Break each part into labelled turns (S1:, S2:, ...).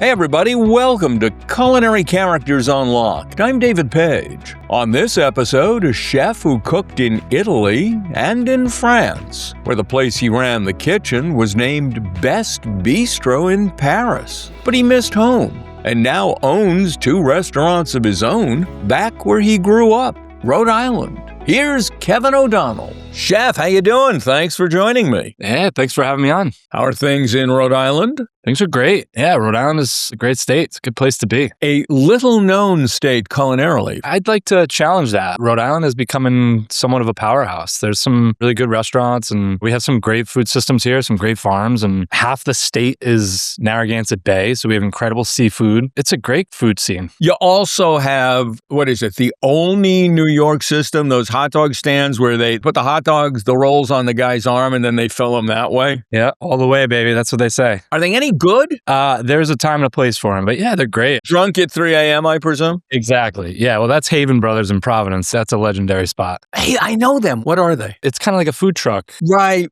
S1: Hey everybody, welcome to Culinary Characters Unlocked. I'm David Page. On this episode, a chef who cooked in Italy and in France, where the place he ran the kitchen was named Best Bistro in Paris. But he missed home and now owns 2 restaurants of his own back where he grew up, Rhode Island. Here's Kevin O'Donnell. Chef, how you doing? Thanks for joining me.
S2: Yeah, thanks for having me on.
S1: How are things in Rhode Island?
S2: Things are great. Yeah, Rhode Island is a great state. It's a good place to be.
S1: A little-known state culinarily.
S2: I'd like to challenge that. Rhode Island is becoming somewhat of a powerhouse. There's some really good restaurants, and we have some great food systems here, some great farms, and half the state is Narragansett Bay, so we have incredible seafood. It's a great food scene.
S1: You also have, the Olney, New York system, those hot dog stands where they put the hot dogs, the rolls on the guy's arm, and then they fill them that way.
S2: Yeah, all the way, baby. That's what they say.
S1: Are they any good?
S2: There's a time and a place for them, but yeah, they're great.
S1: Drunk at 3 a.m., I presume?
S2: Exactly. Yeah, well, that's Haven Brothers in Providence. That's a legendary spot.
S1: Hey, I know them. What are they?
S2: It's kind of like a food truck.
S1: Right.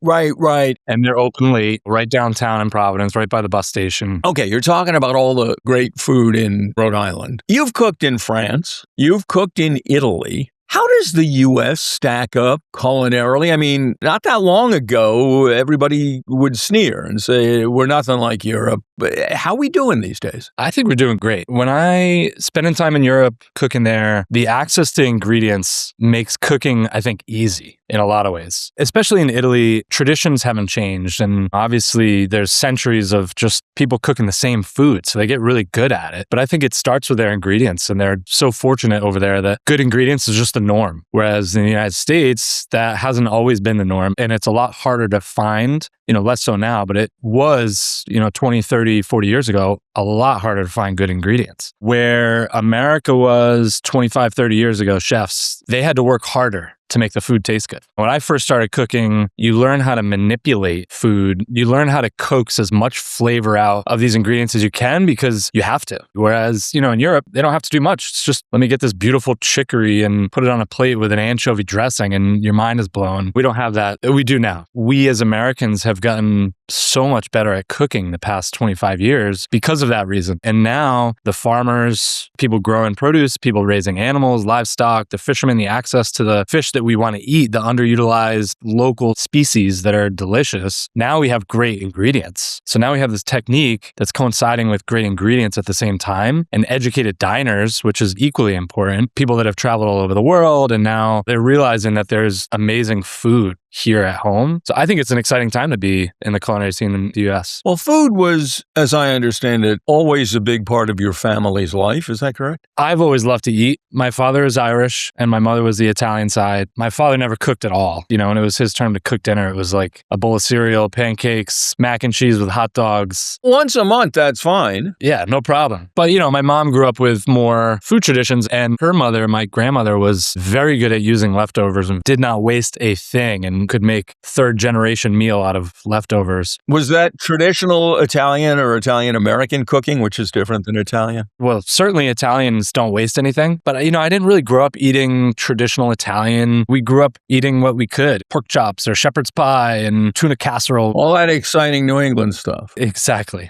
S2: And they're open late, right downtown in Providence, right by the bus station.
S1: Okay, you're talking about all the great food in Rhode Island. You've cooked in France. You've cooked in Italy. How does the U.S. stack up culinarily? I mean, not that long ago, everybody would sneer and say, we're nothing like Europe. But how are we doing these days?
S2: I think we're doing great. When I spend time in Europe cooking there, the access to ingredients makes cooking, I think, easy in a lot of ways. Especially in Italy, traditions haven't changed. And obviously, there's centuries of just people cooking the same food. So they get really good at it. But I think it starts with their ingredients. And they're so fortunate over there that good ingredients is just the norm. Whereas in the United States, that hasn't always been the norm. And it's a lot harder to find, less so now, but it was, 20, 30, 40 years ago, a lot harder to find good ingredients. Where America was 25, 30 years ago, chefs, they had to work harder to make the food taste good. When I first started cooking, you learn how to manipulate food. You learn how to coax as much flavor out of these ingredients as you can because you have to. Whereas, in Europe, they don't have to do much. It's just, let me get this beautiful chicory and put it on a plate with an anchovy dressing and your mind is blown. We don't have that. We do now. We as Americans have gotten so much better at cooking the past 25 years because of that reason. And now the farmers, people growing produce, people raising animals, livestock, the fishermen, the access to the fish that we want to eat, the underutilized local species that are delicious. Now we have great ingredients. So now we have this technique that's coinciding with great ingredients at the same time, and educated diners, which is equally important, people that have traveled all over the world, and now they're realizing that there's amazing food here at home. So I think it's an exciting time to be in the culinary scene in the U.S.
S1: Well, food was, as I understand it, always a big part of your family's life. Is that correct?
S2: I've always loved to eat. My father is Irish and my mother was the Italian side. My father never cooked at all. When it was his turn to cook dinner, it was like a bowl of cereal, pancakes, mac and cheese with hot dogs.
S1: Once a month, that's fine.
S2: Yeah, no problem. But, my mom grew up with more food traditions, and her mother, my grandmother, was very good at using leftovers and did not waste a thing and could make 3rd-generation meal out of leftovers.
S1: Was that traditional Italian or Italian-American cooking, which is different than Italian?
S2: Well, certainly Italians don't waste anything. But, I didn't really grow up eating traditional Italian. We grew up eating what we could. Pork chops or shepherd's pie and tuna casserole.
S1: All that exciting New England stuff.
S2: Exactly.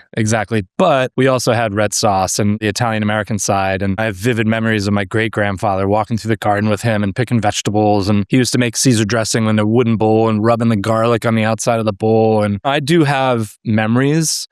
S2: But we also had red sauce and the Italian-American side. And I have vivid memories of my great-grandfather walking through the garden with him and picking vegetables. And he used to make Caesar dressing in a wooden bowl and rubbing the garlic on the outside of the bowl. And I do have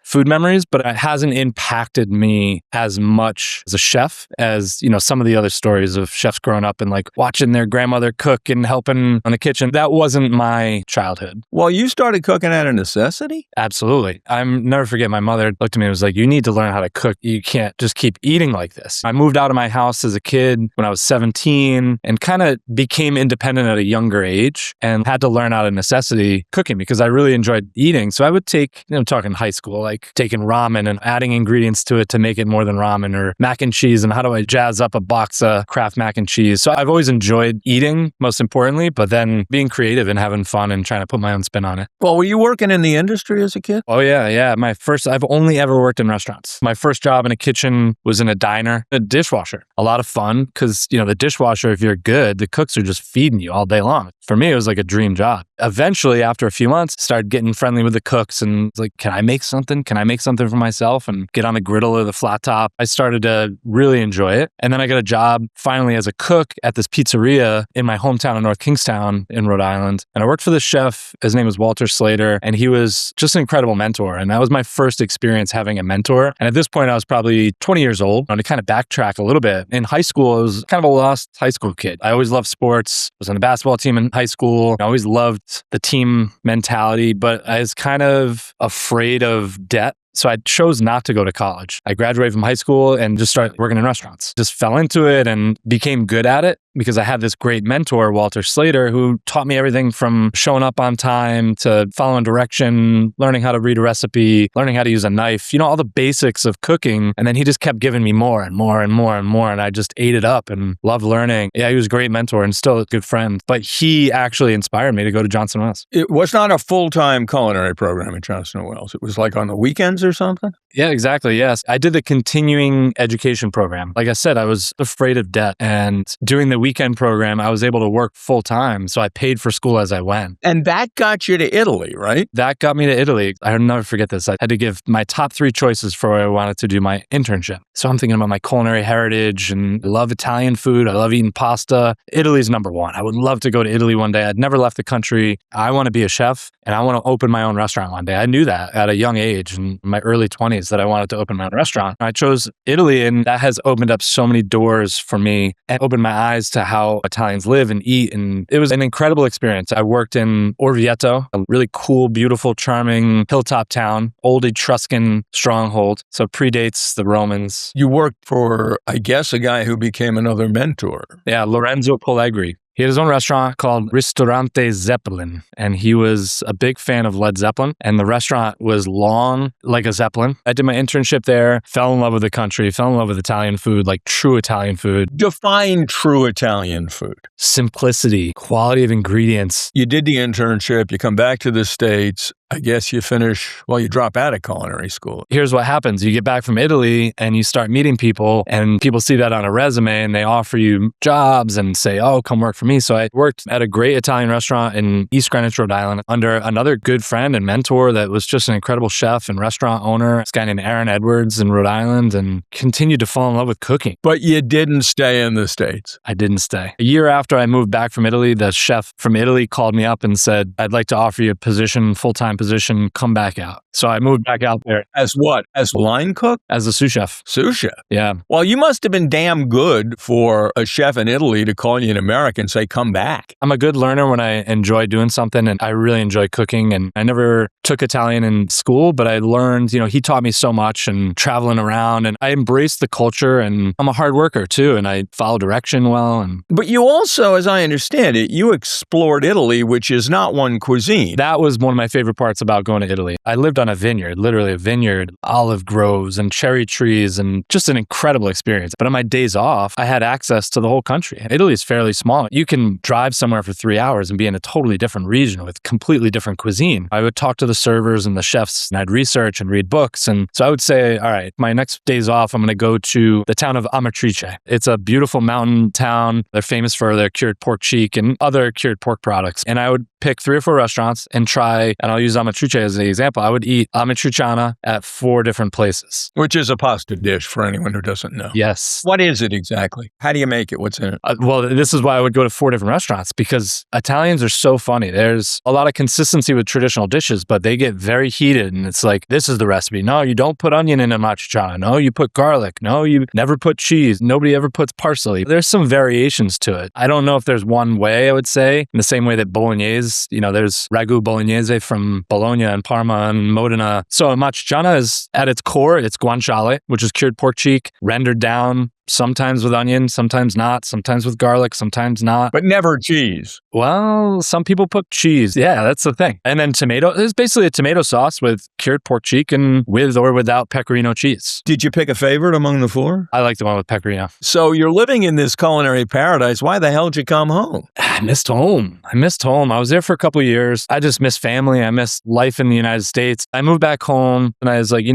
S2: food memories, but it hasn't impacted me as much as a chef as, some of the other stories of chefs growing up and like watching their grandmother cook and helping on the kitchen. That wasn't my childhood.
S1: Well, you started cooking out of necessity?
S2: Absolutely. Never forget, my mother looked at me and was like, you need to learn how to cook. You can't just keep eating like this. I moved out of my house as a kid when I was 17 and kind of became independent at a younger age and had to learn out of necessity cooking because I really enjoyed eating. So I would take, I'm talking high school, like taking ramen and adding ingredients to it to make it more than ramen, or mac and cheese and how do I jazz up a box of Kraft mac and cheese. So I've always enjoyed eating, most importantly, but then being creative and having fun and trying to put my own spin on it.
S1: Well, were you working in the industry as a kid?
S2: Oh, yeah. I've only ever worked in restaurants. My first job in a kitchen was in a diner, a dishwasher. A lot of fun because, the dishwasher, if you're good, the cooks are just feeding you all day long. For me, it was like a dream job. job. Eventually, after a few months, started getting friendly with the cooks and was like, can I make something? Can I make something for myself and get on the griddle or the flat top? I started to really enjoy it. And then I got a job finally as a cook at this pizzeria in my hometown of North Kingstown in Rhode Island. And I worked for the chef. His name was Walter Slater, and he was just an incredible mentor. And that was my first experience having a mentor. And at this point, I was probably 20 years old. And to kind of backtrack a little bit, in high school, I was kind of a lost high school kid. I always loved sports. I was on the basketball team in high school. I always loved the team mentality, but I was kind of afraid of debt. So I chose not to go to college. I graduated from high school and just started working in restaurants. Just fell into it and became good at it because I had this great mentor, Walter Slater, who taught me everything from showing up on time to following direction, learning how to read a recipe, learning how to use a knife, all the basics of cooking. And then he just kept giving me more and more and more and more. And I just ate it up and loved learning. Yeah, he was a great mentor and still a good friend. But he actually inspired me to go to Johnson Wales.
S1: It was not a full-time culinary program at Johnson Wales. It was like on the weekends or something?
S2: Yeah, exactly. Yes. I did the continuing education program. Like I said, I was afraid of debt, and doing the weekend program, I was able to work full time. So I paid for school as I went.
S1: And that got you to Italy, right?
S2: That got me to Italy. I'll never forget this. I had to give my top 3 choices for where I wanted to do my internship. So I'm thinking about my culinary heritage, and I love Italian food. I love eating pasta. Italy's number one. I would love to go to Italy one day. I'd never left the country. I want to be a chef and I want to open my own restaurant one day. I knew that at a young age in my early 20s that I wanted to open my own restaurant. I chose Italy, and that has opened up so many doors for me and opened my eyes to how Italians live and eat. And it was an incredible experience. I worked in Orvieto, a really cool, beautiful, charming hilltop town, old Etruscan stronghold. So predates the Romans.
S1: You worked for, I guess, a guy who became another mentor.
S2: Yeah, Lorenzo Pollegri. He had his own restaurant called Ristorante Zeppelin, and he was a big fan of Led Zeppelin, and the restaurant was long like a Zeppelin. I did my internship there, fell in love with the country, fell in love with Italian food, like true Italian food.
S1: Define true Italian food.
S2: Simplicity, quality of ingredients.
S1: You did the internship, you come back to the States. I guess you you drop out of culinary school.
S2: Here's what happens. You get back from Italy and you start meeting people, and people see that on a resume and they offer you jobs and say, oh, come work for me. So I worked at a great Italian restaurant in East Greenwich, Rhode Island, under another good friend and mentor that was just an incredible chef and restaurant owner, this guy named Aaron Edwards in Rhode Island, and continued to fall in love with cooking.
S1: But you didn't stay in the States.
S2: I didn't stay. A year after I moved back from Italy, the chef from Italy called me up and said, I'd like to offer you a position, full-time position, come back out. So I moved back out there.
S1: As what? As line cook?
S2: As a sous chef.
S1: Sous chef?
S2: Yeah.
S1: Well, you must have been damn good for a chef in Italy to call you in America and say, come back.
S2: I'm a good learner when I enjoy doing something, and I really enjoy cooking. And I never took Italian in school, but I learned, he taught me so much, and traveling around, and I embraced the culture, and I'm a hard worker too, and I follow direction well.
S1: But you also, as I understand it, you explored Italy, which is not one cuisine.
S2: That was one of my favorite parts about going to Italy. I lived on a vineyard, literally a vineyard, olive groves and cherry trees, and just an incredible experience. But on my days off, I had access to the whole country. Italy is fairly small. You can drive somewhere for 3 hours and be in a totally different region with completely different cuisine. I would talk to the servers and the chefs, and I'd research and read books. And so I would say, all right, my next days off, I'm going to go to the town of Amatriciana. It's a beautiful mountain town. They're famous for their cured pork cheek and other cured pork products. And I would pick 3 or 4 restaurants and try, and I'll use Amatriciana as an example. I would eat Amatriciana at 4 different places.
S1: Which is a pasta dish for anyone who doesn't know.
S2: Yes.
S1: What is it exactly? How do you make it? What's in it?
S2: Well, this is why I would go to 4 different restaurants, because Italians are so funny. There's a lot of consistency with traditional dishes, but they get very heated, and it's like, this is the recipe. No, you don't put onion in Amatriciana. No, you put garlic. No, you never put cheese. Nobody ever puts parsley. There's some variations to it. I don't know if there's one way, I would say, in the same way that bolognese, there's ragu bolognese from Bologna and Parma and Modena. So Amatriciana is, at its core, it's guanciale, which is cured pork cheek, rendered down, sometimes with onion, sometimes not, sometimes with garlic, sometimes not.
S1: But never cheese.
S2: Well, some people put cheese. Yeah, that's the thing. And then tomato. It's basically a tomato sauce with cured pork cheek and with or without pecorino cheese.
S1: Did you pick a favorite among the 4?
S2: I like the one with pecorino.
S1: So you're living in this culinary paradise. Why the hell did you come home?
S2: I missed home. I was there for a couple of years. I just missed family. I missed life in the United States. I moved back home and I was like,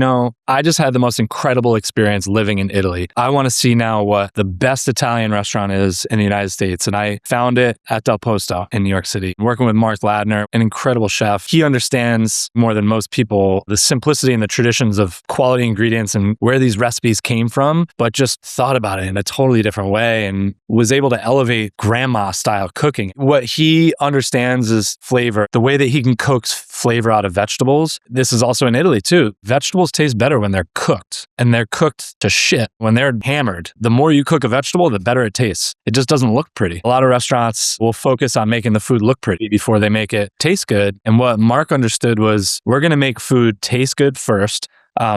S2: I just had the most incredible experience living in Italy. I want to see now what the best Italian restaurant is in the United States. And I found it at Del Posto in New York City, working with Mark Ladner, an incredible chef. He understands more than most people the simplicity and the traditions of quality ingredients and where these recipes came from, but just thought about it in a totally different way and was able to elevate grandma style cooking. What he understands is flavor, the way that he can cook flavor out of vegetables. This is also in Italy too. Vegetables taste better when they're cooked, and they're cooked to shit. When they're hammered, the more you cook a vegetable, the better it tastes. It just doesn't look pretty. A lot of restaurants will focus on making the food look pretty before they make it taste good. And what Mark understood was we're going to make food taste good first.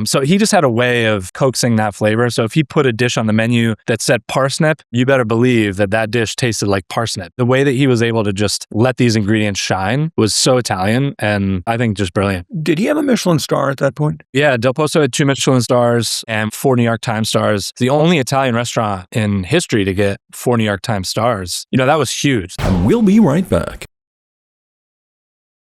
S2: So he just had a way of coaxing that flavor. So if he put a dish on the menu that said parsnip, you better believe that that dish tasted like parsnip. The way that he was able to just let these ingredients shine was so Italian, and I think just brilliant.
S1: Did he have a Michelin star at that point?
S2: Yeah, Del Posto had 2 Michelin stars and 4 New York Times stars. It's the only Italian restaurant in history to get 4 New York Times stars. You know, that was huge.
S1: And we'll be right back.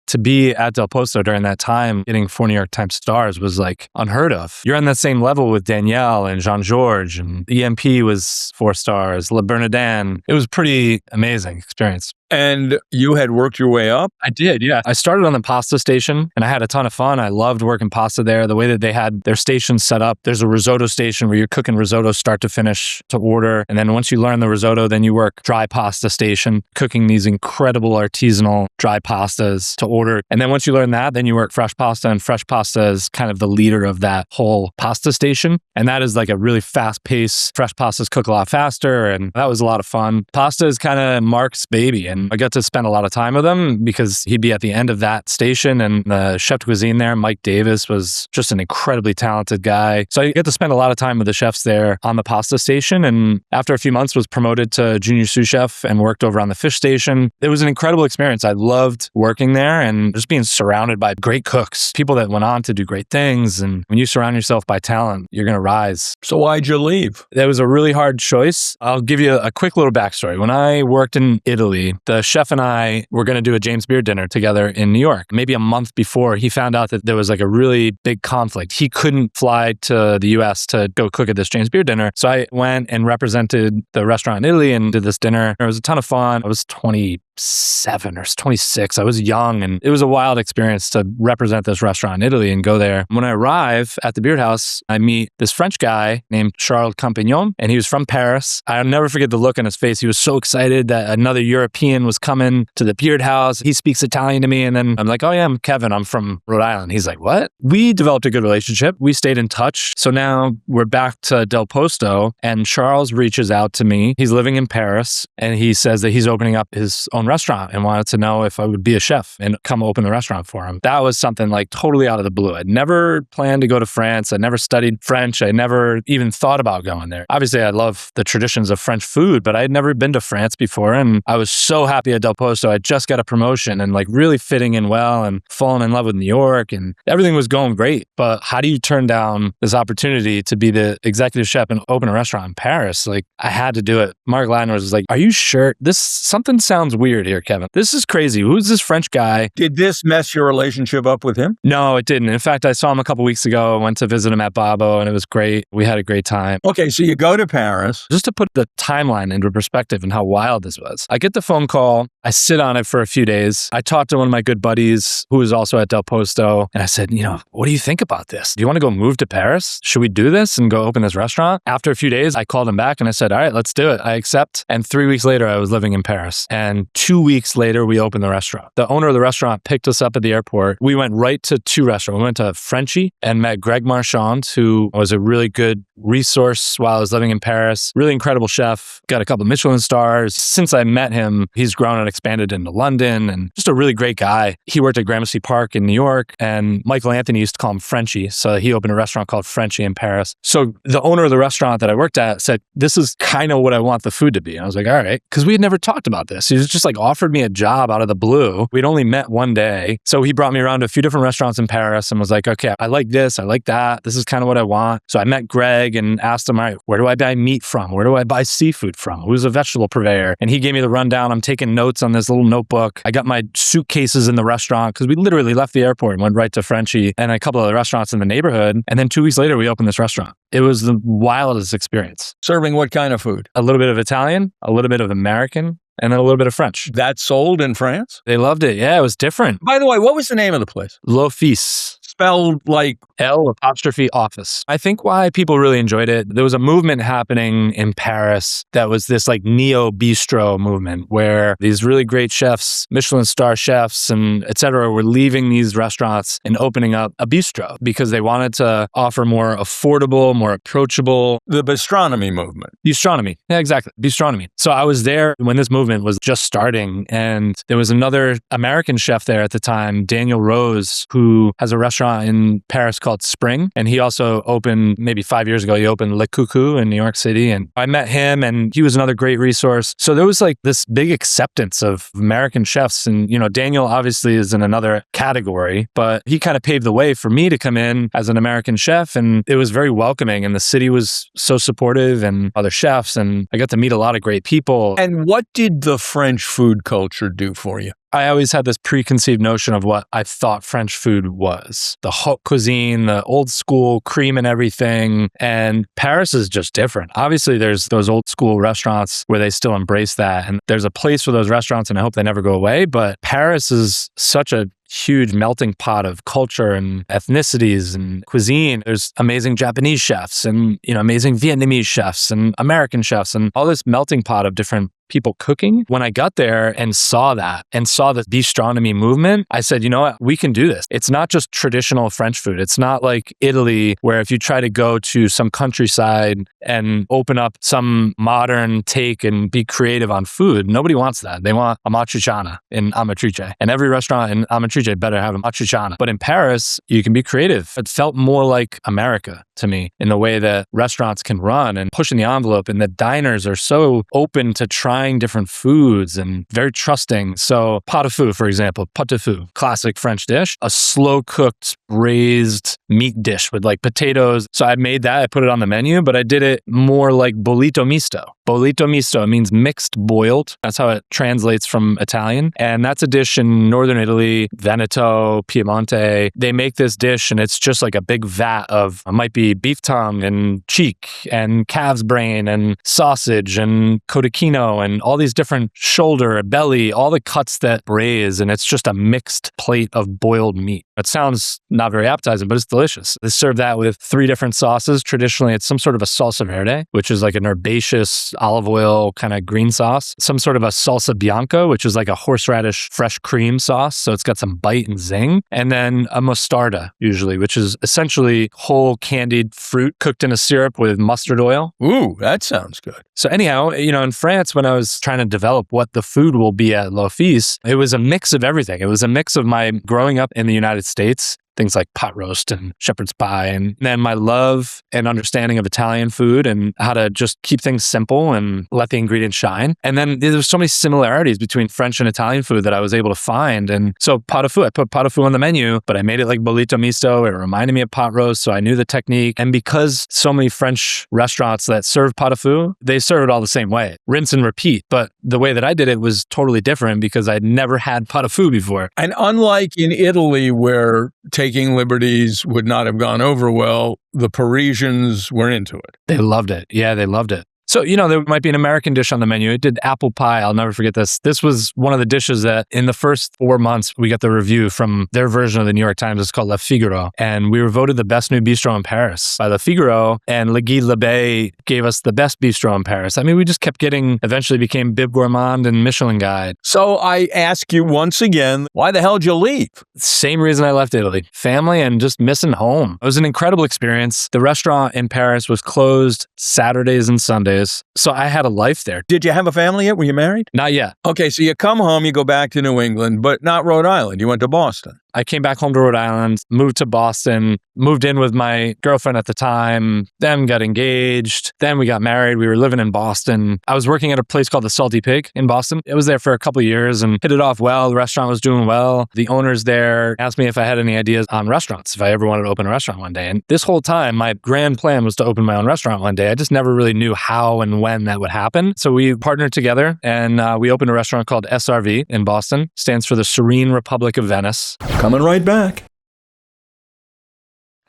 S2: To be at Del Posto during that time, getting 4 New York Times stars was like unheard of. You're on that same level with Danielle and Jean-Georges, and EMP was 4 stars, Le Bernardin. It was a pretty amazing experience.
S1: And you had worked your way up?
S2: I did, yeah. I started on the pasta station and I had a ton of fun. I loved working pasta there. The way that they had their stations set up, there's a risotto station where you're cooking risotto start to finish to order. And then once you learn the risotto, then you work dry pasta station, cooking these incredible artisanal dry pastas to order. And then once you learn that, then you work fresh pasta, and fresh pasta is kind of the leader of that whole pasta station. And that is like a really fast pace. Fresh pastas cook a lot faster, and that was a lot of fun. Pasta is kind of Mark's baby, and I got to spend a lot of time with him because he'd be at the end of that station, and the chef de cuisine there, Mike Davis, was just an incredibly talented guy. So I get to spend a lot of time with the chefs there on the pasta station, and after a few months was promoted to junior sous chef and worked over on the fish station. It was an incredible experience. I loved working there and just being surrounded by great cooks, people that went on to do great things. And when you surround yourself by talent, you're going to rise.
S1: So why'd you leave?
S2: That was a really hard choice. I'll give you a quick little backstory. When I worked in Italy, the chef and I were going to do a James Beard dinner together in New York. Maybe a month before, he found out that there was like a really big conflict. He couldn't fly to the US to go cook at this James Beard dinner. So I went and represented the restaurant in Italy and did this dinner. It was a ton of fun. I was 27 or 26. I was young, and it was a wild experience to represent this restaurant in Italy and go there. When I arrive at the Beard House, I meet this French guy named Charles Campignon, and he was from Paris. I'll never forget the look on his face. He was so excited that another European was coming to the Beard House. He speaks Italian to me, and then I'm like, oh yeah, I'm Kevin. I'm from Rhode Island. He's like, what? We developed a good relationship. We stayed in touch. So now we're back to Del Posto, and Charles reaches out to me. He's living in Paris, and he says that he's opening up his own restaurant and wanted to know if I would be a chef and come open the restaurant for him. That was something like totally out of the blue. I'd never planned to go to France. I never studied French. I never even thought about going there. Obviously, I love the traditions of French food, but I had never been to France before. And I was so happy at Del Posto. I just got a promotion and like really fitting in well and falling in love with New York, and everything was going great. But how do you turn down this opportunity to be the executive chef and open a restaurant in Paris? Like, I had to do it. Mark Ladner was like, are you sure? Something sounds weird here, Kevin. This is crazy. Who's this French guy?
S1: Did this mess your relationship up with him?
S2: No, it didn't. In fact, I saw him a couple weeks ago. I went to visit him at Babbo, and it was great. We had a great time.
S1: Okay, so you go to Paris.
S2: Just to put the timeline into perspective and how wild this was. I get the phone call. I sit on it for a few days. I talked to one of my good buddies who was also at Del Posto, and I said, what do you think about this? Do you want to go move to Paris? Should we do this and go open this restaurant? After a few days, I called him back and I said, all right, let's do it. I accept. And 3 weeks later, I was living in Paris. And 2 weeks later, we opened the restaurant. The owner of the restaurant picked us up at the airport. We went right to 2 restaurants. We went to Frenchie and met Greg Marchand, who was a really good resource while I was living in Paris. Really incredible chef. Got a couple of Michelin stars. Since I met him, he's grown and expanded into London, and just a really great guy. He worked at Gramercy Park in New York, and Michael Anthony used to call him Frenchie. So he opened a restaurant called Frenchie in Paris. So the owner of the restaurant that I worked at said, this is kind of what I want the food to be. And I was like, all right, because we had never talked about this. He was just like, like offered me a job out of the blue. We'd only met one day. So he brought me around to a few different restaurants in Paris and was like, okay, I like this. I like that. This is kind of what I want. So I met Greg and asked him, all right, where do I buy meat from? Where do I buy seafood from? Who's a vegetable purveyor? And he gave me the rundown. I'm taking notes on this little notebook. I got my suitcases in the restaurant because we literally left the airport and went right to Frenchie and a couple of the restaurants in the neighborhood. And then 2 weeks later, we opened this restaurant. It was the wildest experience.
S1: Serving what kind of food?
S2: A little bit of Italian, a little bit of American, and then a little bit of French.
S1: That sold in France?
S2: They loved it. Yeah, it was different.
S1: By the way, what was the name of the place?
S2: L'Office.
S1: Spelled like
S2: L''office. I think why people really enjoyed it, there was a movement happening in Paris that was this like neo-bistro movement where these really great chefs, Michelin-starred chefs and et cetera, were leaving these restaurants and opening up a bistro because they wanted to offer more affordable, more approachable.
S1: the bistronomy movement.
S2: Bistronomy. Yeah, exactly. Bistronomy. So I was there when this movement was just starting, and there was another American chef there at the time, Daniel Rose, who has a restaurant in Paris called Spring. And he also opened, maybe 5 years ago, he opened Le Coucou in New York City. And I met him and he was another great resource. So there was like this big acceptance of American chefs. And, you know, Daniel obviously is in another category, but he kind of paved the way for me to come in as an American chef. And it was very welcoming. And the city was so supportive and other chefs. And I got to meet a lot of great people.
S1: And what did the French food culture do for you?
S2: I always had this preconceived notion of what I thought French food was. The haute cuisine, the old school cream and everything. And Paris is just different. Obviously, there's those old school restaurants where they still embrace that. And there's a place for those restaurants, and I hope they never go away. But Paris is such a huge melting pot of culture and ethnicities and cuisine. There's amazing Japanese chefs and, you know, amazing Vietnamese chefs and American chefs and all this melting pot of different people cooking. When I got there and saw that and saw the bistronomy movement, I said, you know what, we can do this. It's not just traditional French food. It's not like Italy, where if you try to go to some countryside and open up some modern take and be creative on food, nobody wants that. They want Amatriciana in Amatrice. And every restaurant in Amatrice better have Amatriciana. But in Paris, you can be creative. It felt more like America to me in the way that restaurants can run and pushing the envelope, and the diners are so open to trying different foods and very trusting. So pot au feu, for example, pot au feu, classic French dish, a slow cooked braised meat dish with like potatoes. So I made that, I put it on the menu, but I did it more like bollito misto. Bollito misto means mixed boiled. That's how it translates from Italian. And that's a dish in northern Italy, Veneto, Piemonte. They make this dish and it's just like a big vat of, it might be beef tongue and cheek and calf's brain and sausage and cotechino and all these different shoulder, belly, all the cuts that braise. And it's just a mixed plate of boiled meat. It sounds not very appetizing, but it's delicious. They serve that with 3 different sauces. Traditionally, it's some sort of a salsa verde, which is like an herbaceous olive oil kind of green sauce. Some sort of a salsa bianca, which is like a horseradish fresh cream sauce. So it's got some bite and zing. And then a mostarda, usually, which is essentially whole candied fruit cooked in a syrup with mustard oil.
S1: Ooh, that sounds good.
S2: So anyhow, you know, in France, when I was trying to develop what the food will be at L'Office, it was a mix of everything. It was a mix of my growing up in the United States, things like pot roast and shepherd's pie, and then my love and understanding of Italian food and how to just keep things simple and let the ingredients shine. And then there's so many similarities between French and Italian food that I was able to find. And so pot au feu, I put pot au feu on the menu, but I made it like bollito misto. It reminded me of pot roast, so I knew the technique. And because so many French restaurants that serve pot au feu, they serve it all the same way, rinse and repeat. But the way that I did it was totally different because I'd never had pot au feu before.
S1: And unlike in Italy, where taking liberties would not have gone over well, the Parisians were into it.
S2: They loved it. Yeah, they loved it. So, you know, there might be an American dish on the menu. It did apple pie. I'll never forget this. This was one of the dishes that in the first 4 months, we got the review from their version of the New York Times. It's called Le Figaro. And we were voted the best new bistro in Paris by Le Figaro. And Le Guide Labé gave us the best bistro in Paris. I mean, we just kept getting, eventually became Bib Gourmand and Michelin Guide.
S1: So I ask you once again, why the hell did you leave?
S2: Same reason I left Italy. Family and just missing home. It was an incredible experience. The restaurant in Paris was closed Saturdays and Sundays. place. So I had a life there.
S1: Did you have a family yet? Were you married?
S2: Not yet.
S1: Okay, so you come home, you go back to New England, but not Rhode Island. You went to Boston.
S2: I came back home to Rhode Island, moved to Boston, moved in with my girlfriend at the time, then got engaged, then we got married. We were living in Boston. I was working at a place called the Salty Pig in Boston. I was there for a couple of years and hit it off well. The restaurant was doing well. The owners there asked me if I had any ideas on restaurants, if I ever wanted to open a restaurant one day. And this whole time, my grand plan was to open my own restaurant one day. I just never really knew how and when that would happen. So we partnered together and we opened a restaurant called SRV in Boston. Stands for the Serene Republic of Venice.
S1: Coming right back.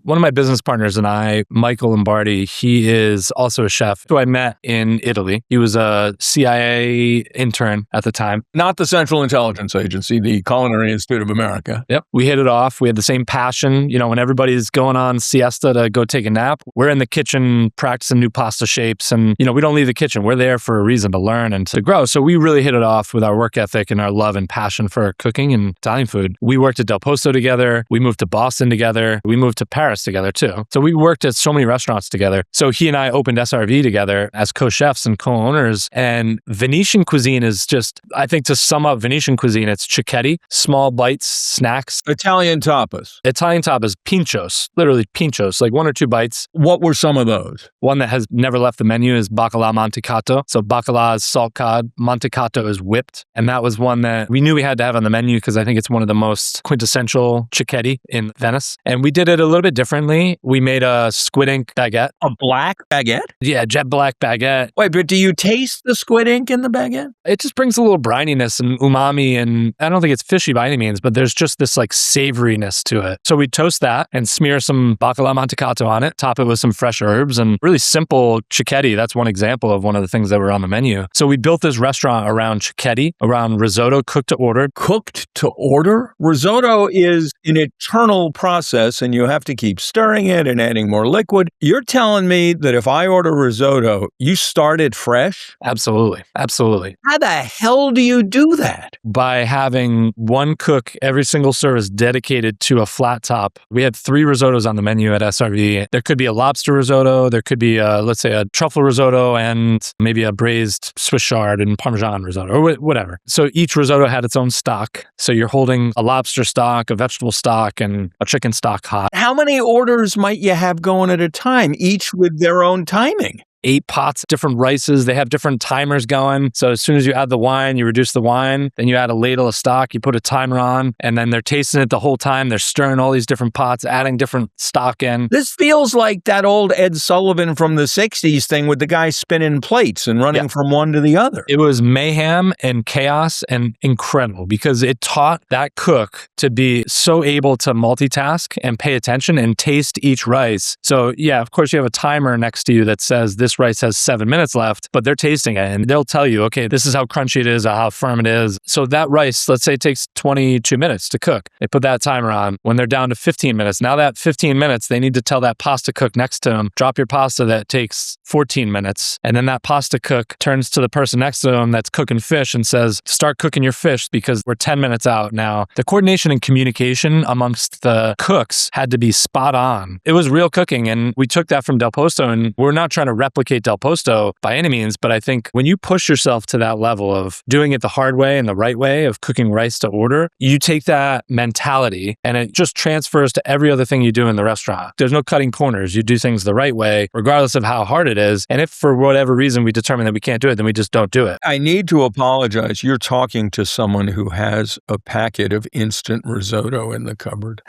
S2: One of my business partners and I, Michael Lombardi, he is also a chef who I met in Italy. He was a CIA intern at the time.
S1: Not the Central Intelligence Agency, the Culinary Institute of America.
S2: Yep. We hit it off. We had the same passion. You know, when everybody's going on siesta to go take a nap, we're in the kitchen practicing new pasta shapes. And, you know, we don't leave the kitchen. We're there for a reason to learn and to grow. So we really hit it off with our work ethic and our love and passion for cooking and Italian food. We worked at Del Posto together. We moved to Boston together. We moved to Paris together too. So we worked at so many restaurants together. So he and I opened SRV together as co-chefs and co-owners. And Venetian cuisine is just, I think to sum up Venetian cuisine, it's Cicchetti, small bites, snacks.
S1: Italian tapas.
S2: Italian tapas, pinchos, literally pinchos, like 1 or 2 bites.
S1: What were some of those?
S2: One that has never left the menu is bacala mantecato. So bacala is salt cod, mantecato is whipped. And that was one that we knew we had to have on the menu because I think it's one of the most quintessential Cicchetti in Venice. And we did it a little bit differently. We made a squid ink baguette.
S1: A black baguette?
S2: Yeah, jet black baguette.
S1: Wait, but do you taste the squid ink in the baguette?
S2: It just brings a little brininess and umami, and I don't think it's fishy by any means, but there's just this like savoriness to it. So we toast that and smear some bacala mantecato on it, top it with some fresh herbs and really simple Cicchetti. That's one example of one of the things that were on the menu. So we built this restaurant around Cicchetti, around risotto, cooked to order.
S1: Cooked to order? Risotto is an eternal process and you have to keep stirring it and adding more liquid. You're telling me that if I order risotto, you start it fresh?
S2: Absolutely. Absolutely.
S1: How the hell do you do that?
S2: By having one cook every single service dedicated to a flat top. We had 3 risottos on the menu at SRV. There could be a lobster risotto. There could be, let's say, a truffle risotto and maybe a braised Swiss chard and Parmesan risotto or whatever. So each risotto had its own stock. So you're holding a lobster stock, a vegetable stock, and a chicken stock hot.
S1: How many orders might you have going at a time, each with their own timing?
S2: 8 pots, different rices. They have different timers going. So as soon as you add the wine, you reduce the wine. Then you add a ladle of stock, you put a timer on, and then they're tasting it the whole time. They're stirring all these different pots, adding different stock in.
S1: This feels like that old Ed Sullivan from the 60s thing with the guy spinning plates and running from one to the other.
S2: It was mayhem and chaos and incredible because it taught that cook to be so able to multitask and pay attention and taste each rice. So yeah, of course you have a timer next to you that says this rice has 7 minutes left, but they're tasting it and they'll tell you, okay, this is how crunchy it is or how firm it is. So that rice, let's say it takes 22 minutes to cook. They put that timer on when they're down to 15 minutes. Now that 15 minutes, they need to tell that pasta cook next to them, drop your pasta that takes 14 minutes. And then that pasta cook turns to the person next to them that's cooking fish and says, start cooking your fish because we're 10 minutes out now. The coordination and communication amongst the cooks had to be spot on. It was real cooking. And we took that from Del Posto, and we're not trying to replicate Del Posto by any means, but I think when you push yourself to that level of doing it the hard way and the right way of cooking rice to order, you take that mentality and it just transfers to every other thing you do in the restaurant. There's no cutting corners. You do things the right way, regardless of how hard it is. And if for whatever reason we determine that we can't do it, then we just don't do it.
S1: I need to apologize. You're talking to someone who has a packet of instant risotto in the cupboard.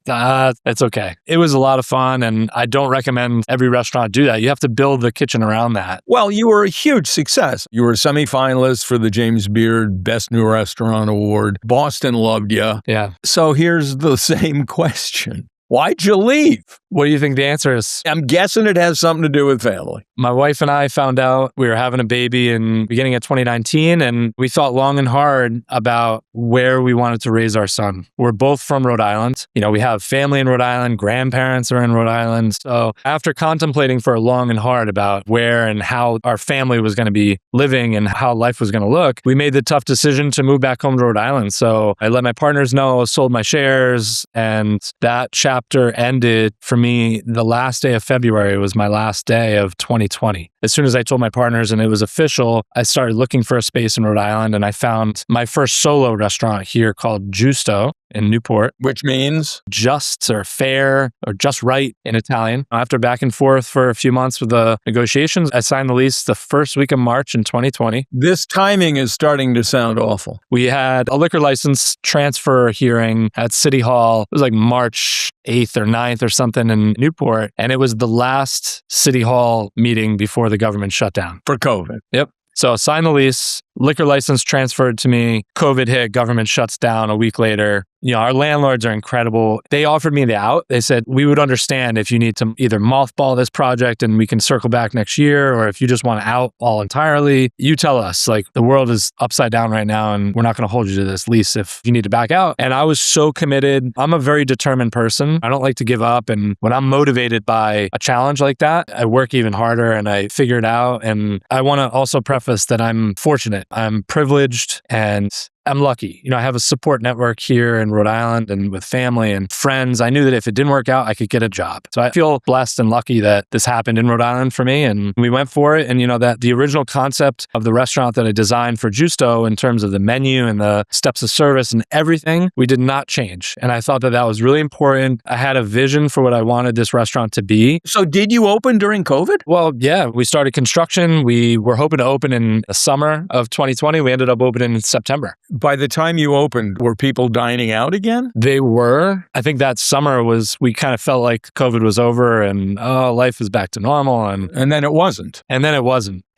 S2: It's okay. It was a lot of fun, and I don't recommend every restaurant do that. You have to build the kitchen around that.
S1: Well, you were a huge success. You were a semifinalist for the James Beard Best New Restaurant Award. Boston loved you.
S2: Yeah.
S1: So here's the same question. Why'd you leave?
S2: What do you think the answer is?
S1: I'm guessing it has something to do with family.
S2: My wife and I found out we were having a baby in beginning of 2019, and we thought long and hard about where we wanted to raise our son. We're both from Rhode Island. You know, we have family in Rhode Island, grandparents are in Rhode Island. So after contemplating for long and hard about where and how our family was going to be living and how life was going to look, we made the tough decision to move back home to Rhode Island. So I let my partners know, sold my shares, and that chapter ended for me me the last day of February was my last day of 2020. As soon as I told my partners and it was official, I started looking for a space in Rhode Island, and I found my first solo restaurant here called Giusto in Newport.
S1: Which means?
S2: Just or fair or just right in Italian. After back and forth for a few months with the negotiations, I signed the lease the first week of March in 2020.
S1: This timing is starting to sound awful.
S2: We had a liquor license transfer hearing at City Hall. It was like March 8th or 9th or something in Newport. And it was the last City Hall meeting before the government shut down.
S1: For COVID.
S2: Yep. So I signed the lease, liquor license transferred to me, COVID hit, government shuts down a week later. You know, our landlords are incredible. They offered me the out. They said, we would understand if you need to either mothball this project and we can circle back next year, or if you just want to out all entirely, you tell us. Like, the world is upside down right now and we're not going to hold you to this lease if you need to back out. And I was so committed. I'm a very determined person. I don't like to give up. And when I'm motivated by a challenge like that, I work even harder and I figure it out. And I want to also preface that I'm fortunate. I'm privileged and I'm lucky. You know, I have a support network here in Rhode Island and with family and friends. I knew that if it didn't work out, I could get a job. So I feel blessed and lucky that this happened in Rhode Island for me. And we went for it. And, you know, that the original concept of the restaurant that I designed for Giusto in terms of the menu and the steps of service and everything, we did not change. And I thought that that was really important. I had a vision for what I wanted this restaurant to be.
S1: So did you open during COVID?
S2: Well, yeah, we started construction. We were hoping to open in the summer of 2020. We ended up opening in September.
S1: By the time you opened, were people dining out again?
S2: They were. I think that summer we kind of felt like COVID was over and, life is back to normal.
S1: And then it wasn't.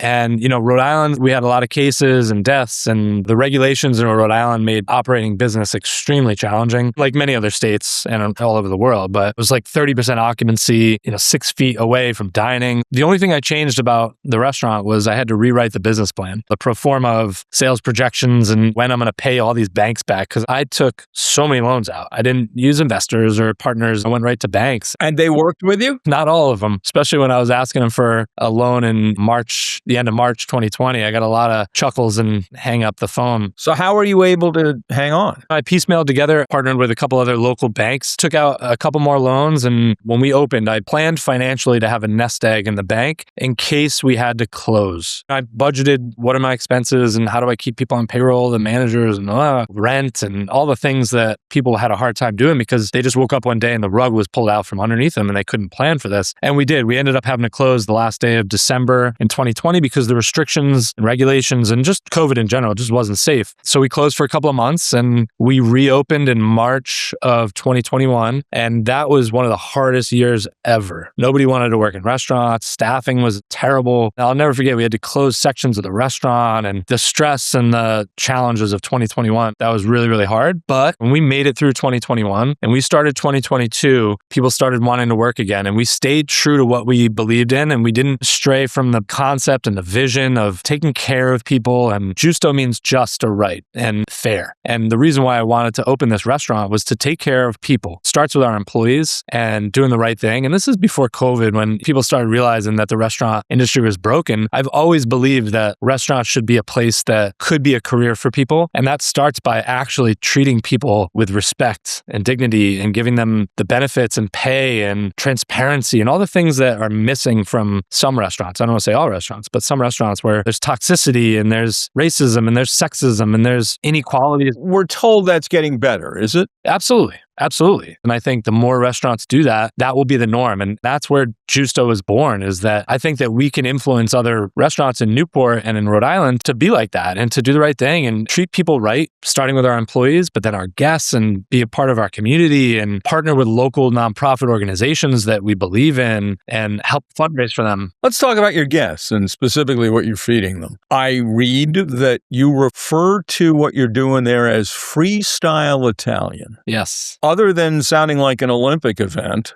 S2: And, you know, Rhode Island, we had a lot of cases and deaths, and the regulations in Rhode Island made operating business extremely challenging, like many other states and all over the world. But it was like 30% occupancy, 6 feet away from dining. The only thing I changed about the restaurant was I had to rewrite the business plan, the pro forma of sales projections and when I'm going to pay all these banks back, because I took so many loans out. I didn't use investors or partners. I went right to banks.
S1: And they worked with you?
S2: Not all of them, especially when I was asking them for a loan in March, the end of March 2020. I got a lot of chuckles and hang up the phone.
S1: So how are you able to hang on?
S2: I piecemealed together, partnered with a couple other local banks, took out a couple more loans. And when we opened, I planned financially to have a nest egg in the bank in case we had to close. I budgeted what are my expenses and how do I keep people on payroll, the managers and rent and all the things that people had a hard time doing because they just woke up one day and the rug was pulled out from underneath them and they couldn't plan for this. And we did. We ended up having to close the last day of December in 2020 because the restrictions and regulations and just COVID in general just wasn't safe. So we closed for a couple of months and we reopened in March of 2021. And that was one of the hardest years ever. Nobody wanted to work in restaurants. Staffing was terrible. I'll never forget, we had to close sections of the restaurant and the stress and the challenges of 2021. That was really, really hard. But when we made it through 2021 and we started 2022, people started wanting to work again. And we stayed true to what we believed in. And we didn't stray from the concept and the vision of taking care of people. And Giusto means just or right and fair. And the reason why I wanted to open this restaurant was to take care of people. It starts with our employees and doing the right thing. And this is before COVID, when people started realizing that the restaurant industry was broken. I've always believed that restaurants should be a place that could be a career for people. And that starts by actually treating people with respect and dignity and giving them the benefits and pay and transparency and all the things that are missing from some restaurants. I don't want to say all restaurants, but some restaurants where there's toxicity and there's racism and there's sexism and there's inequality.
S1: We're told that's getting better, is it?
S2: Absolutely. Absolutely. And I think the more restaurants do that, that will be the norm. And that's where Giusto was born, is that I think that we can influence other restaurants in Newport and in Rhode Island to be like that and to do the right thing and treat people right, starting with our employees, but then our guests, and be a part of our community and partner with local nonprofit organizations that we believe in and help fundraise for them.
S1: Let's talk about your guests and specifically what you're feeding them. I read that you refer to what you're doing there as Freestyle Italian.
S2: Yes.
S1: Other than sounding like an Olympic event,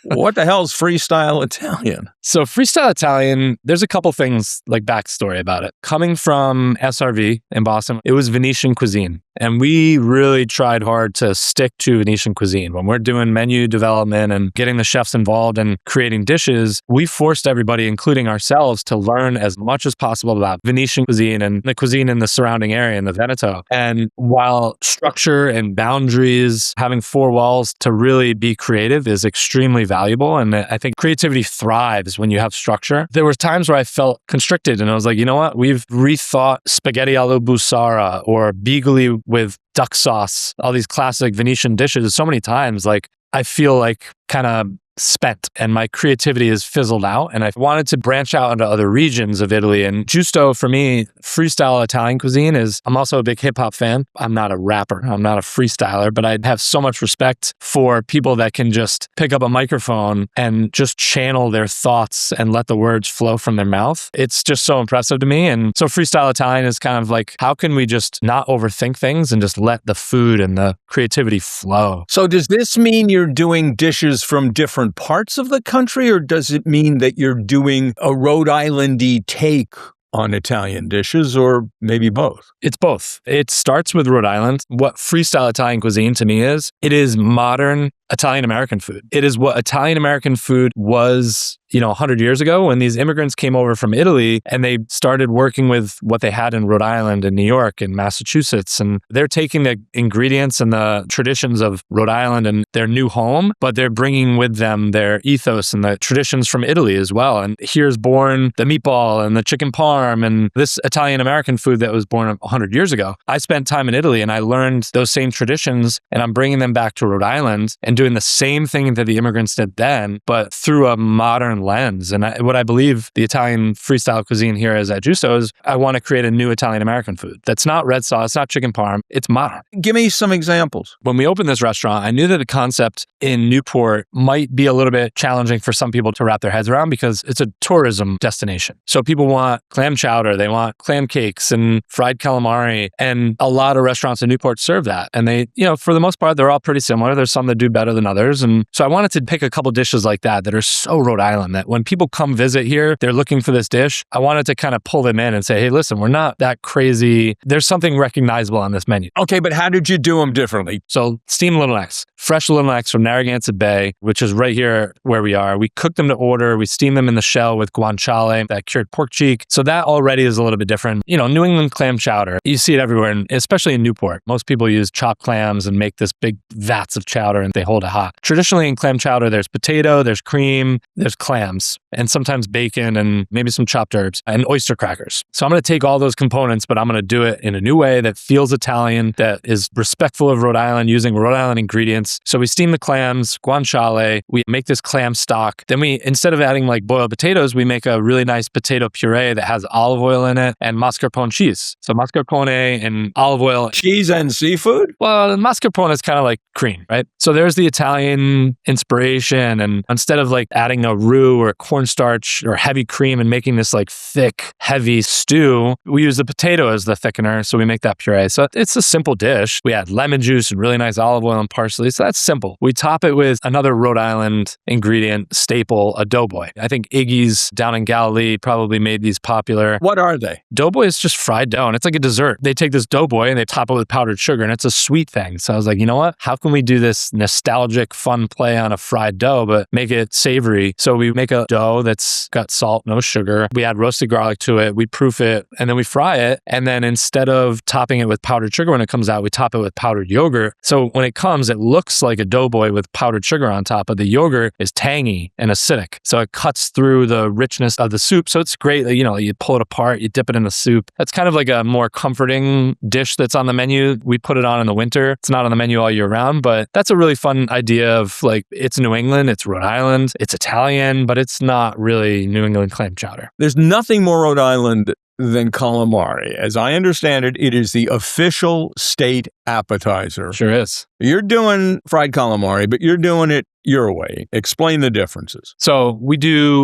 S1: What the hell's Freestyle Italian?
S2: So Freestyle Italian, there's a couple things like backstory about it. Coming from SRV in Boston, it was Venetian cuisine. And we really tried hard to stick to Venetian cuisine. When we're doing menu development and getting the chefs involved and creating dishes, we forced everybody, including ourselves, to learn as much as possible about Venetian cuisine and the cuisine in the surrounding area in the Veneto. And while structure and boundaries, having four walls to really be creative is extremely valuable. And I think creativity thrives when you have structure. There were times where I felt constricted and I was like, you know what? We've rethought spaghetti alla busara or bigoli with duck sauce, all these classic Venetian dishes so many times. Like I feel like kind of spent and my creativity is fizzled out. And I wanted to branch out into other regions of Italy. And Giusto, for me, freestyle Italian cuisine is, I'm also a big hip hop fan. I'm not a rapper. I'm not a freestyler, but I have so much respect for people that can just pick up a microphone and just channel their thoughts and let the words flow from their mouth. It's just so impressive to me. And so freestyle Italian is kind of like, how can we just not overthink things and just let the food and the creativity flow?
S1: So does this mean you're doing dishes from different parts of the country, or does it mean that you're doing a Rhode Island-y take on Italian dishes, or maybe both?
S2: It's both. It starts with Rhode Island. What freestyle Italian cuisine to me is, it is modern Italian-American food. It is what Italian-American food was, 100 years ago when these immigrants came over from Italy and they started working with what they had in Rhode Island and New York and Massachusetts. And they're taking the ingredients and the traditions of Rhode Island and their new home, but they're bringing with them their ethos and the traditions from Italy as well. And here's born the meatball and the chicken parm and this Italian-American food that was born 100 years ago. I spent time in Italy and I learned those same traditions and I'm bringing them back to Rhode Island and doing the same thing that the immigrants did then, but through a modern lens. And what I believe the Italian freestyle cuisine here is at Giusto is I want to create a new Italian-American food that's not red sauce, not chicken parm, it's modern.
S1: Give me some examples.
S2: When we opened this restaurant, I knew that the concept in Newport might be a little bit challenging for some people to wrap their heads around because it's a tourism destination. So people want clam chowder, they want clam cakes and fried calamari, and a lot of restaurants in Newport serve that. And they, for the most part, they're all pretty similar. There's some that do better than others. And so I wanted to pick a couple dishes like that are so Rhode Island that when people come visit here, they're looking for this dish. I wanted to kind of pull them in and say, hey, listen, we're not that crazy. There's something recognizable on this menu.
S1: Okay, but how did you do them differently?
S2: So steamed little necks, fresh little necks from Narragansett Bay, which is right here where we are. We cook them to order. We steam them in the shell with guanciale, that cured pork cheek. So that already is a little bit different. New England clam chowder, you see it everywhere, and especially in Newport. Most people use chopped clams and make this big vats of chowder and they hold it hot. Traditionally in clam chowder, there's potato, there's cream, there's clams, and sometimes bacon and maybe some chopped herbs and oyster crackers. So I'm going to take all those components, but I'm going to do it in a new way that feels Italian, that is respectful of Rhode Island, using Rhode Island ingredients. So we steam the clams, guanciale, we make this clam stock. Then we, instead of adding like boiled potatoes, we make a really nice potato puree that has olive oil in it and mascarpone cheese. So mascarpone and olive oil.
S1: Cheese and seafood?
S2: Well, mascarpone is kind of like cream, right? So there's the Italian inspiration. And instead of like adding a roux or cornstarch or heavy cream and making this like thick, heavy stew, we use the potato as the thickener. So we make that puree. So it's a simple dish. We add lemon juice and really nice olive oil and parsley. So that's simple. We top it with another Rhode Island ingredient staple, a doughboy. I think Iggy's down in Galilee probably made these popular.
S1: What are they?
S2: Doughboy is just fried dough and it's like a dessert. They take this doughboy and they top it with powdered sugar and it's a sweet thing. So I was like, you know what? How can we do this nostalgic, fun play on a fried dough, but make it savory? So we make a dough that's got salt, no sugar. We add roasted garlic to it. We proof it and then we fry it. And then instead of topping it with powdered sugar when it comes out, we top it with powdered yogurt. So when it comes, it looks like a doughboy with powdered sugar on top, but the yogurt is tangy and acidic. So it cuts through the richness of the soup. So it's great. You pull it apart, you dip it in the soup. That's kind of like a more comforting dish that's on the menu. We put it on in the winter. It's not on the menu all year round, but that's a really fun idea of like, it's New England, it's Rhode Island, it's Italian, but it's not really New England clam chowder.
S1: There's nothing more Rhode Island than calamari. As I understand it, it is the official state appetizer.
S2: Sure is.
S1: You're doing fried calamari, but you're doing it your way. Explain the differences.
S2: So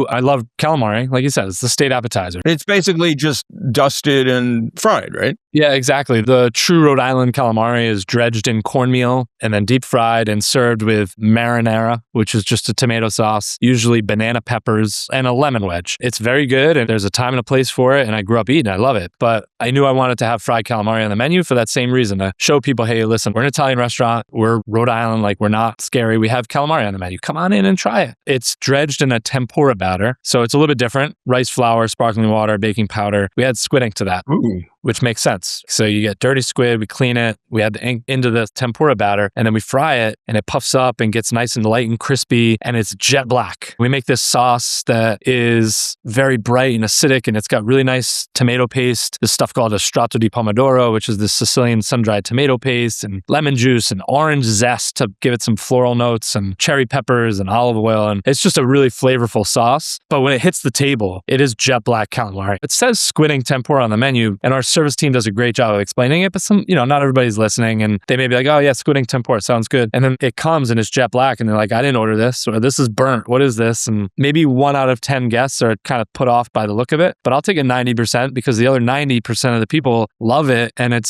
S2: I love calamari. Like you said, it's the state appetizer.
S1: It's basically just dusted and fried, right?
S2: Yeah, exactly. The true Rhode Island calamari is dredged in cornmeal and then deep fried and served with marinara, which is just a tomato sauce, usually banana peppers and a lemon wedge. It's very good and there's a time and a place for it, and I grew up eating. I love it. But I knew I wanted to have fried calamari on the menu for that same reason, to show people, hey, listen, we're an Italian restaurant. We're Rhode Island. Like, we're not scary. We have calamari on the menu. Come on in and try it. It's dredged in a tempura batter, so it's a little bit different. Rice flour, sparkling water, baking powder. We add squid ink to that.
S1: Ooh.
S2: Which makes sense. So you get dirty squid, we clean it, we add the ink into the tempura batter, and then we fry it, and it puffs up and gets nice and light and crispy, and it's jet black. We make this sauce that is very bright and acidic, and it's got really nice tomato paste, this stuff called a strato di pomodoro, which is the Sicilian sun-dried tomato paste, and lemon juice and orange zest to give it some floral notes, and cherry peppers and olive oil, and it's just a really flavorful sauce. But when it hits the table, it is jet black calamari. It says squid ink tempura on the menu, and our service team does a great job of explaining it, but not everybody's listening, and they may be like, oh yeah, squid ink tempura sounds good. And then it comes and it's jet black, and they're like, I didn't order this, or this is burnt. What is this? And maybe 1 out of 10 guests are kind of put off by the look of it, but I'll take it 90% because the other 90% of the people love it, and it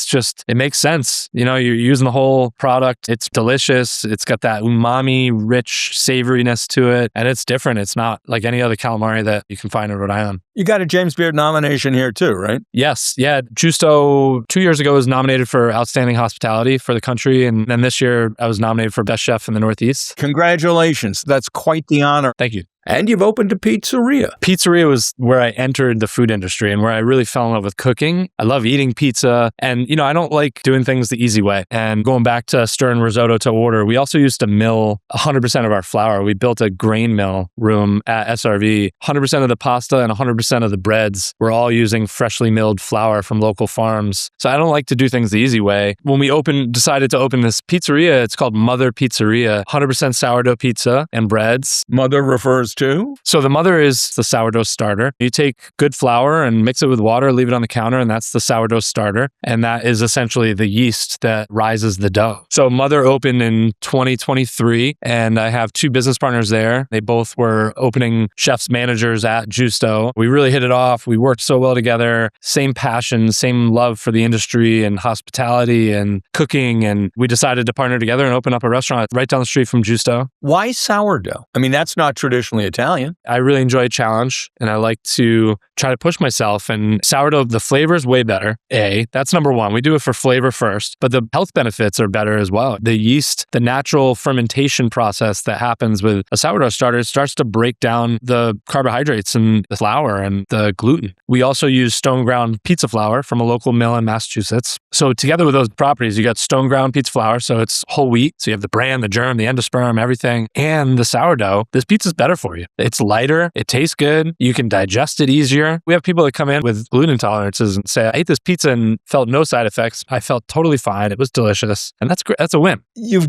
S2: makes sense. You're using the whole product. It's delicious. It's got that umami, rich savoriness to it, and it's different. It's not like any other calamari that you can find in Rhode Island.
S1: You got a James Beard nomination here too, right?
S2: Yes. Yeah. Justo 2 years ago was nominated for Outstanding Hospitality for the country. And then this year I was nominated for Best Chef in the Northeast.
S1: Congratulations. That's quite the honor.
S2: Thank you.
S1: And you've opened a pizzeria.
S2: Pizzeria was where I entered the food industry and where I really fell in love with cooking. I love eating pizza. And, I don't like doing things the easy way. And going back to stirring risotto to order, we also used to mill 100% of our flour. We built a grain mill room at SRV. 100% of the pasta and 100% of the breads were all using freshly milled flour from local farms. So I don't like to do things the easy way. When we decided to open this pizzeria, it's called Mother Pizzeria. 100% sourdough pizza and breads.
S1: Mother refers to?
S2: So the mother is the sourdough starter. You take good flour and mix it with water, leave it on the counter, and that's the sourdough starter. And that is essentially the yeast that rises the dough. So Mother opened in 2023, and I have 2 business partners there. They both were opening chefs managers at Justo. We really hit it off. We worked so well together. Same passion, same love for the industry and hospitality and cooking. And we decided to partner together and open up a restaurant right down the street from Justo.
S1: Why sourdough? I mean, that's not traditionally Italian.
S2: I really enjoy a challenge, and I like to try to push myself. And sourdough, the flavor is way better. That's number one. We do it for flavor first, but the health benefits are better as well. The yeast, the natural fermentation process that happens with a sourdough starter starts to break down the carbohydrates and the flour and the gluten. We also use stone ground pizza flour from a local mill in Massachusetts. So together with those properties, you got stone ground pizza flour. So it's whole wheat. So you have the bran, the germ, the endosperm, everything, and the sourdough. This pizza's better for you. It's lighter. It tastes good. You can digest it easier. We have people that come in with gluten intolerances and say, I ate this pizza and felt no side effects. I felt totally fine. It was delicious. And that's great. That's a win.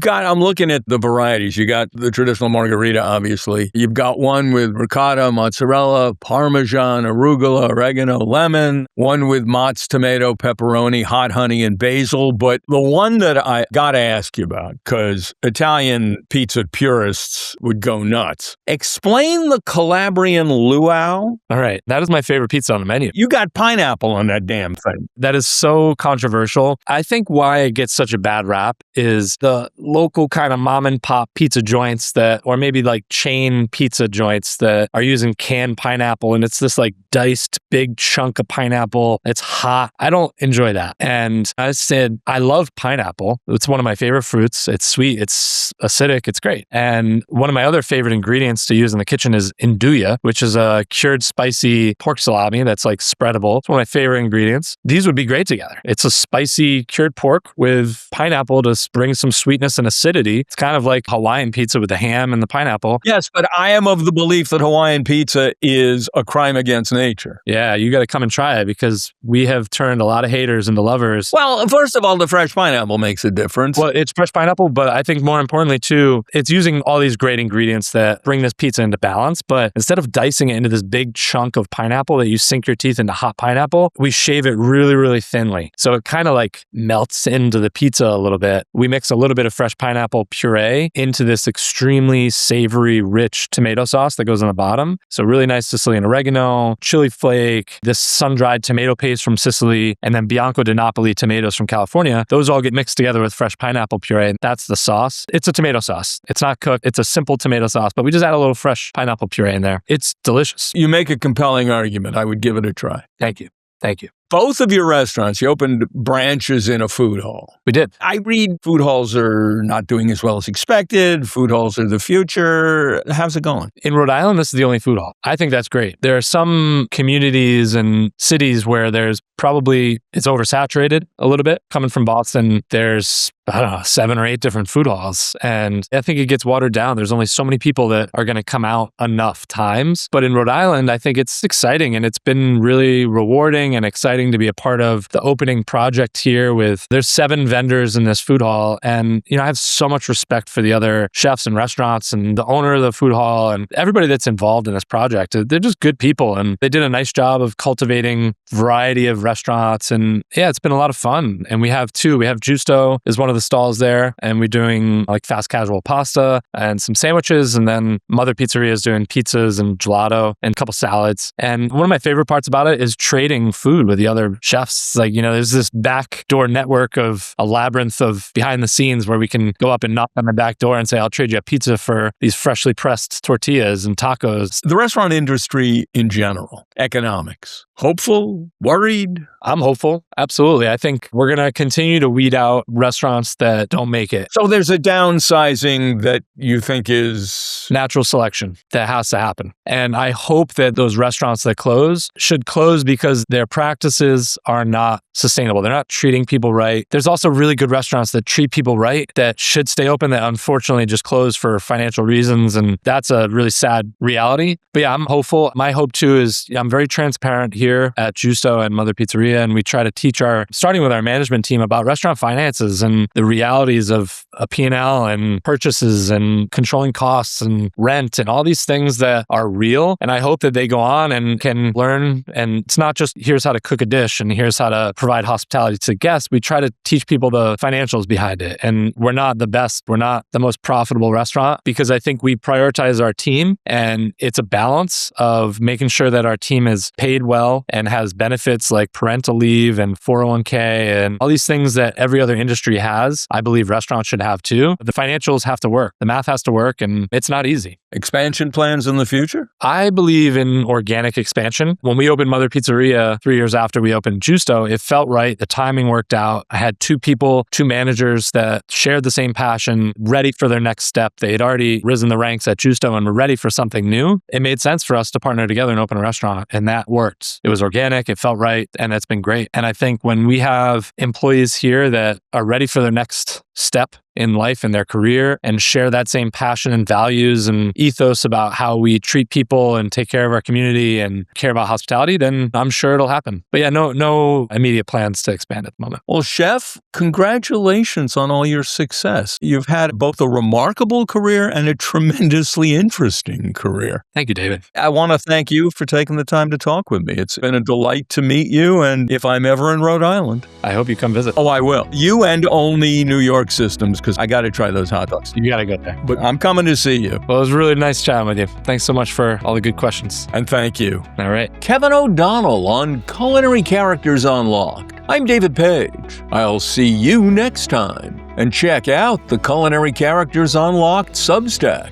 S1: I'm looking at the varieties. You got the traditional margarita, obviously. You've got one with ricotta, mozzarella, parmesan, arugula, oregano, lemon, one with mozz, tomato, pepperoni, hot honey, and basil. But the one that I got to ask you about, because Italian pizza purists would go nuts. Explain the Calabrian Luau.
S2: All right. That is my favorite pizza on the menu.
S1: You got pineapple on that damn thing.
S2: That is so controversial. I think why it gets such a bad rap is the local kind of mom and pop pizza joints or maybe like chain pizza joints that are using canned pineapple, and it's this like diced big chunk of pineapple. It's hot. I don't enjoy that. And I said, I love pineapple. It's one of my favorite fruits. It's sweet. It's acidic. It's great. And one of my other favorite ingredients to use in the kitchen is induja, which is a cured spicy pork salami that's like spreadable. It's one of my favorite ingredients. These would be great together. It's a spicy cured pork with pineapple to bring some sweetness and acidity. It's kind of like Hawaiian pizza with the ham and the pineapple.
S1: Yes, but I am of the belief that Hawaiian pizza is a crime against nature. nature.
S2: Yeah, you got to come and try it because we have turned a lot of haters into lovers.
S1: Well, first of all, the fresh pineapple makes a difference.
S2: Well, it's fresh pineapple, but I think more importantly too, it's using all these great ingredients that bring this pizza into balance. But instead of dicing it into this big chunk of pineapple that you sink your teeth into hot pineapple, we shave it really, really thinly. So it kind of like melts into the pizza a little bit. We mix a little bit of fresh pineapple puree into this extremely savory, rich tomato sauce that goes on the bottom. So really nice Sicilian oregano, chili flake, this sun-dried tomato paste from Sicily, and then Bianco di Napoli tomatoes from California. Those all get mixed together with fresh pineapple puree. That's the sauce. It's a tomato sauce. It's not cooked. It's a simple tomato sauce, but we just add a little fresh pineapple puree in there. It's delicious.
S1: You make a compelling argument. I would give it a try.
S2: Thank you. Thank you.
S1: Both of your restaurants, you opened branches in a food hall.
S2: We did.
S1: I read food halls are not doing as well as expected. Food halls are the future. How's it going?
S2: In Rhode Island, this is the only food hall. I think that's great. There are some communities and cities where there's probably, it's oversaturated a little bit. Coming from Boston, there's, I don't know, 7 or 8 different food halls. And I think it gets watered down. There's only so many people that are going to come out enough times. But in Rhode Island, I think it's exciting and it's been really rewarding and exciting to be a part of the opening project here with, there's 7 vendors in this food hall. And, you know, I have so much respect for the other chefs and restaurants and the owner of the food hall and everybody that's involved in this project. They're just good people. And they did a nice job of cultivating variety of restaurants. And yeah, it's been a lot of fun. And we have 2. We have Giusto is one of the stalls there. And we're doing like fast casual pasta and some sandwiches. And then Mother Pizzeria is doing pizzas and gelato and a couple salads. And one of my favorite parts about it is trading food with the other chefs. Like, you know, there's this backdoor network of a labyrinth of behind the scenes where we can go up and knock on the back door and say, I'll trade you a pizza for these freshly pressed tortillas and tacos.
S1: The restaurant industry in general, economics, hopeful, worried?
S2: I'm hopeful. Absolutely. I think we're going to continue to weed out restaurants that don't make it.
S1: So there's a downsizing that you think is
S2: natural selection that has to happen. And I hope that those restaurants that close should close because their practices are not sustainable. They're not treating people right. There's also really good restaurants that treat people right that should stay open that unfortunately just close for financial reasons. And that's a really sad reality. But yeah, I'm hopeful. My hope too is I'm very transparent here at Giusto and Mother Pizzeria. And we try to teach starting with our management team about restaurant finances and the realities of a P&L and purchases and controlling costs and rent and all these things that are real. And I hope that they go on and can learn. And it's not just here's how to cook a dish and here's how to provide hospitality to guests. We try to teach people the financials behind it. And we're not the best. We're not the most profitable restaurant because I think we prioritize our team and it's a balance of making sure that our team is paid well and has benefits like parental leave and 401k and all these things that every other industry has. I believe restaurants should have too. The financials have to work. The math has to work and it's not easy.
S1: Expansion plans in the future?
S2: I believe in organic expansion. When we opened Mother Pizzeria 3 years after we opened Giusto, it felt right. The timing worked out. I had 2 people, 2 managers that shared the same passion, ready for their next step. They had already risen the ranks at Giusto and were ready for something new. It made sense for us to partner together and open a restaurant, and that worked. It was organic, it felt right, and it's been great. And I think when we have employees here that are ready for their next step in life and their career and share that same passion and values and ethos about how we treat people and take care of our community and care about hospitality, then I'm sure it'll happen. But yeah, no immediate plans to expand at the moment.
S1: Well, Chef, congratulations on all your success. You've had both a remarkable career and a tremendously interesting career.
S2: Thank you, David.
S1: I want to thank you for taking the time to talk with me. It's been a delight to meet you, and if I'm ever in Rhode Island,
S2: I hope you come visit.
S1: Oh, I will. You and only New York Systems, because I got to try those hot dogs.
S2: You got to go there.
S1: But I'm coming to see you.
S2: Well, it was really nice chatting with you. Thanks so much for all the good questions.
S1: And thank you.
S2: All right.
S1: Kevin O'Donnell on Culinary Characters Unlocked. I'm David Page. I'll see you next time. And check out the Culinary Characters Unlocked Substack.